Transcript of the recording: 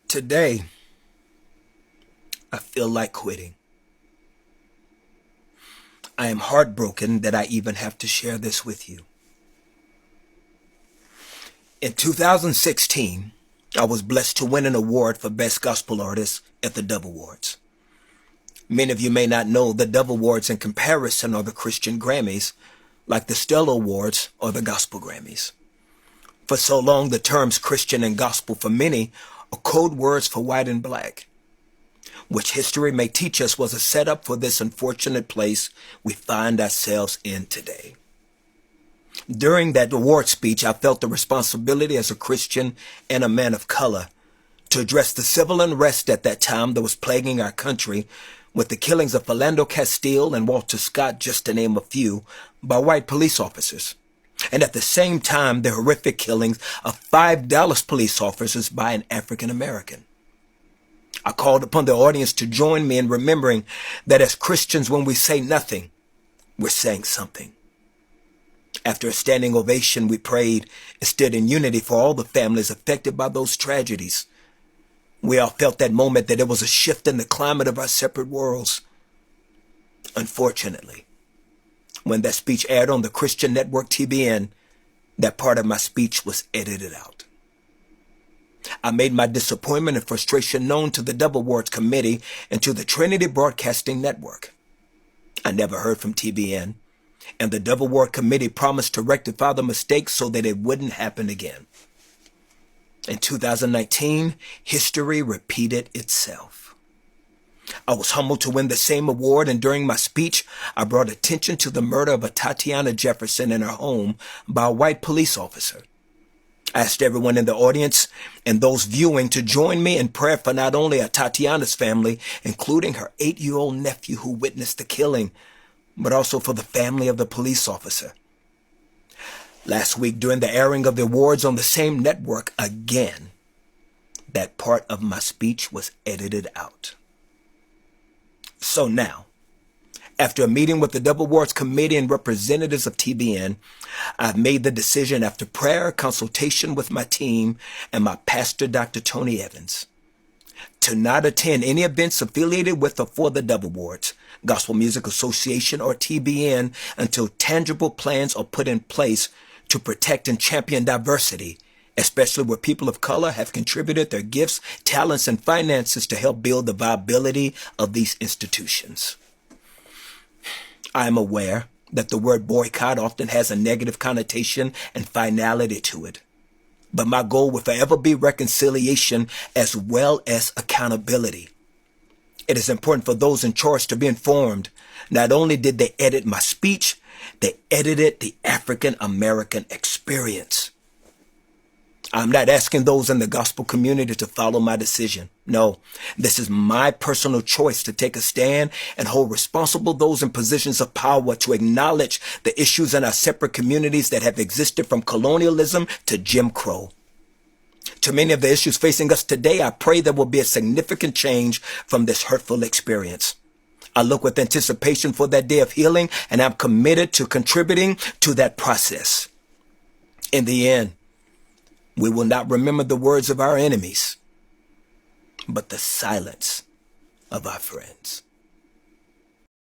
Today, I feel like quitting. I am heartbroken that I even have to share this with you. In 2016, I was blessed to win an award for Best Gospel Artist at the Dove Awards. Many of you may not know the Dove Awards in comparison are the Christian Grammys, like the Stellar Awards or the Gospel Grammys. For so long, the terms Christian and gospel for many are code words for white and black, which history may teach us was a setup for this unfortunate place we find ourselves in today. During that award speech, I felt the responsibility as a Christian and a man of color to address the civil unrest at that time that was plaguing our country with the killings of Philando Castile and Walter Scott, just to name a few, by white police officers. And at the same time, the horrific killings of 5 Dallas police officers by an African American. I called upon the audience to join me in remembering that as Christians, when we say nothing, we're saying something. After a standing ovation, we prayed and stood in unity for all the families affected by those tragedies. We all felt that moment that there was a shift in the climate of our separate worlds. Unfortunately, when that speech aired on the Christian network TBN, that part of my speech was edited out. I made my disappointment and frustration known to the Dove Awards committee and to the Trinity Broadcasting Network. I never heard from TBN, and the Dove Award committee promised to rectify the mistake so that it wouldn't happen again. In 2019, history repeated itself. I was humbled to win the same award, and during my speech, I brought attention to the murder of a Tatiana Jefferson in her home by a white police officer. I asked everyone in the audience and those viewing to join me in prayer for not only Tatiana's family, including her 8-year-old nephew who witnessed the killing, but also for the family of the police officer. Last week, during the airing of the awards on the same network again, that part of my speech was edited out. So now, after a meeting with the Dove Awards committee and representatives of TBN, I've made the decision after prayer, consultation with my team and my pastor, Dr. Tony Evans, to not attend any events affiliated with or for the Dove Awards, Gospel Music Association, or TBN until tangible plans are put in place to protect and champion diversity, especially where people of color have contributed their gifts, talents, and finances to help build the viability of these institutions. I am aware that the word boycott often has a negative connotation and finality to it. But my goal will forever be reconciliation as well as accountability. It is important for those in charge to be informed. Not only did they edit my speech, they edited the African American experience. I'm not asking those in the gospel community to follow my decision. No, this is my personal choice to take a stand and hold responsible those in positions of power to acknowledge the issues in our separate communities that have existed from colonialism to Jim Crow. To many of the issues facing us today, I pray there will be a significant change from this hurtful experience. I look with anticipation for that day of healing, and I'm committed to contributing to that process. In the end, we will not remember the words of our enemies, but the silence of our friends.